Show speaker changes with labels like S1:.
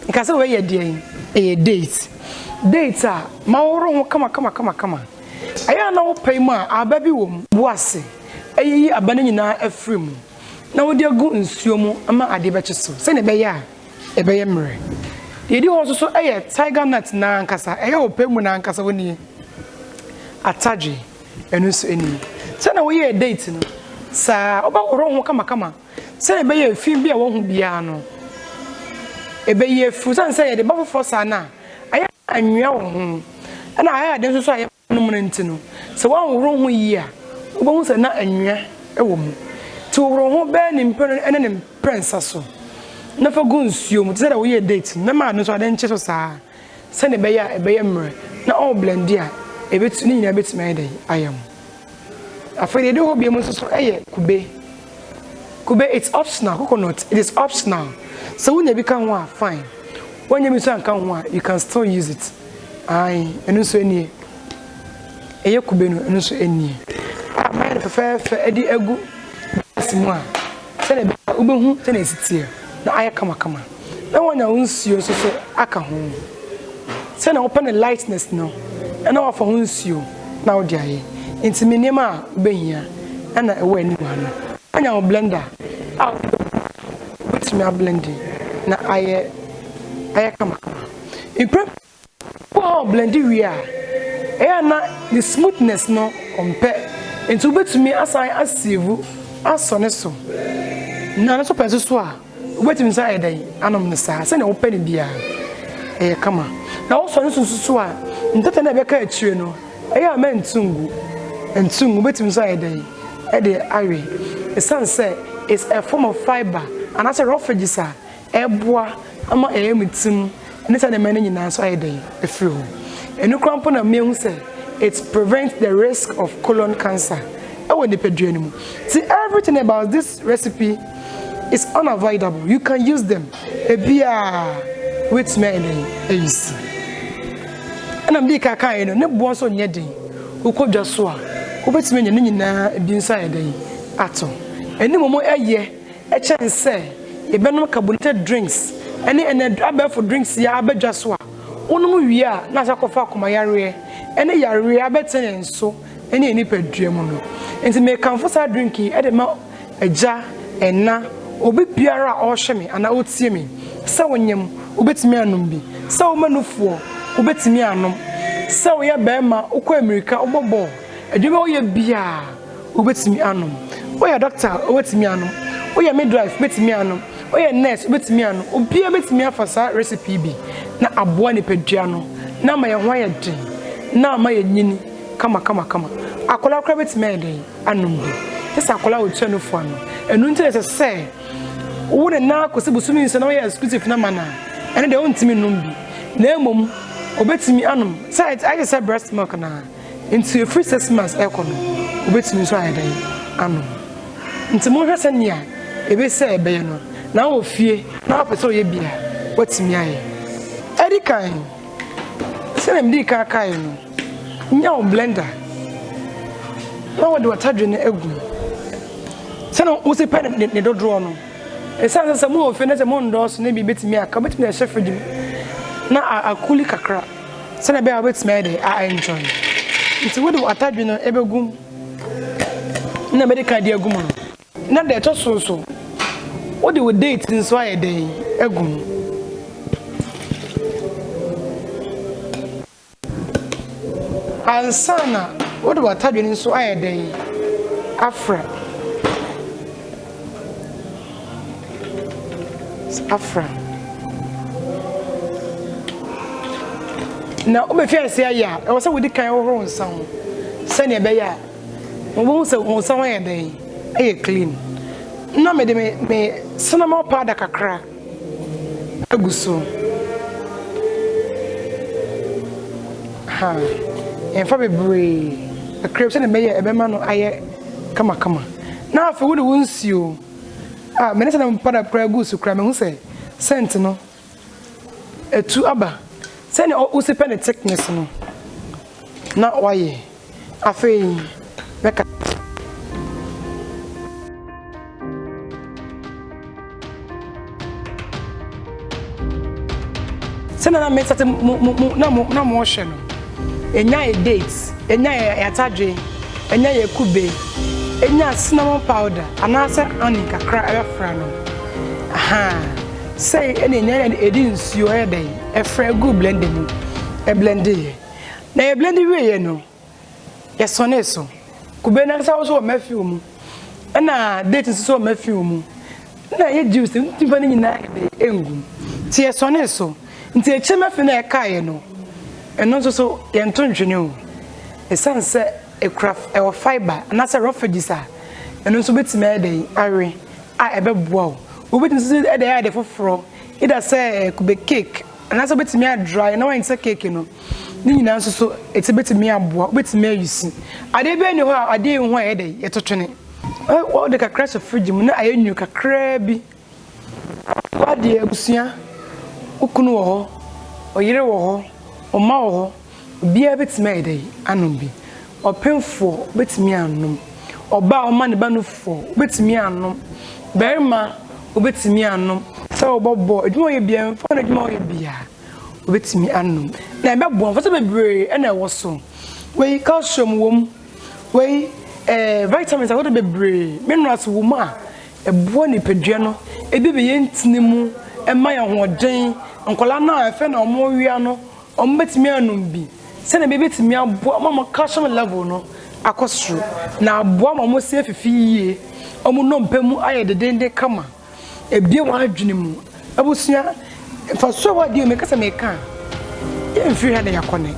S1: Nkasa we ye den date a ma woro ho kama aya na wo pai mu a aba bi wo mu boase ayi aba na nyina afrim na wo de agu nsuo mu ama ade be kyeso se ne be ya e be ye mre de di ho so aye tigernuts na nkasa aye wo pai mu na nkasa woni ataje enu so eni se na wo ye date no sa oba woro ho kama se ne be ye fim bi a wo hu bia no ebe ye frusan say ye de bafo sa na aya anwia wo ho na aya de so aya no mun ntino se wan woro ho yi a obo hu se na anwia e wo mu ti woro ho be ni mpere ene ni prensa so na fa gu nsuo mu se da wo ye date na ma no so ade nche so sa se ne be ya ebe ye mre na all blend a ebe tu ni nyina betu mai dai ayam afere de ho bi mu so eye kube it's optional coconut it is optional. So when you become one, fine. When you become one, you can still use it. Aye, and also any. Eya kubenu, and also any. I might prefer for Eddie Egu. Simwa. Send a ubu, send a sit now I come. No one owns you, so I can home. Send open the lightness now. And our for you now, dear. Into minima, be here, and I wear anyone. And our blender. Out. What's me blending? Na aye kama in prep blend we are na the smoothness no compare into betumi assign asivu asone so na so person so a betumi say dey anom ne sa se na open bia kama na wo so so a ntata na be ka achire no ma ntungu betumi say dey dey awe the sun say it's a form of fiber and as a refugees eboa ama emutim ne sa de mane nyina so ayedai efiri ho enu krampo na mehu say it prevents the risk of colon cancer ewo de peduani mu see everything about this recipe is unavoidable you can use them ebia with me use ana mbi ka kan no ne bo so nye den ukodwa so a obetime nya nyina ebi nsa ayedai ato eni momo eye chense ebenum carbonated drinks ene abefo drinks ya abedwa so a wonum wi a na sakofa akoma yare ene yare abetene nso ene eni padua mu no enti me kanfo sa drink e de ma agya ena obi biara a ohweme ana otie me se wonyem obetimi anom bi se wo manufuo obetimi anom se wo ye bema ukọ America obobo adwuma wo ye bia obetimi anom wo ye doctor obetimi anom wo ye midwife betimi anom oye nurse betimi anu obia betimi afasa recipe bi na aboa ne padua no na ma ye ho aye den na ma ye nyini kama akola kra betimi eden anum bi tesa akola o tuanu fo ano enu nti se wo ne na akosi busumi nse na ye exclusive na mana ene de ontimi num bi na emom obetimi anum say I say breast milk na into a free 6 months ekono obetimi so aye den anum nti mo hwese nia ebe se ebe ye no na wo fie na apeso ye bia watimi aye edi kan se na mdi ka kai no nya o blender na wo de watadwe ne egu se na wo se pen ne dodro no e san se mo ofie na se mo ndos na bi betimi aka betimi na chef di na akuli kakra se na be a betimi aye a enjoy nti wo de watadwe no ebegum na medical dia gum no na de to so what they would date in so a day egum ansana what about tadwin so a day afra na obefia se aya e was we di kan wo nsan se ne be ya wo se wo nsan a day e clean na me cinema powder kakra aguso ha en fa bebre a crepe se ne be ya ebema no aye kama na afa wo de wonsio me ne se na powder kra aguso kra me hu se scent no etu aba se ne o se pen thickness no na waye afa meka na me sate na mo hwe no enya dates enya yatadwe enya yakube enya cinnamon powder anase ani kakra efra no aha say enya edi nsuo eden efra gu blend mu e blend ye na e blend we ye no yesone so kube na sa so mafiu mu na date so mafiu mu na ye juice ntifa ni nyina engum ti yesone so nti echemafi na ekaye no eno so yento ntwene o esanse craft e fiber na se roughages a eno so betime eden awe a ebeboa o betin so eden ya de foforo ida se kube cake na so betime a dry na wan se cake no ni nyina so eti betime aboa betime ayusi ade be ni ho a ade hu a eden yetotwene o de kakra so fridge mu na ayenyu kakra bi wade abusia ukunu wo ho oyire wo ho oma wo ho bia betime eden anom bi opemfo betimi anom oba oma ne ba no fo betimi anom berima obetimi anom se obobo adwuma ye bia mfa na adwuma ye bia obetimi anom na ebebo mfa se bebre na ewo so we calcium wom we vitamins awodo bebre minerals wom a ebo ni pedua no ebebe ye ntinemu ema ye hoden nkola na afa na omo wia no omo betimi anom bi se na bebe timi abo mama calcium level no akosro na abo mama se fifi yie omo no mpemu aye dedende kama ebie wa adwene mu abusua fa so wa die me kasa me ka ye mfiri ha na yakone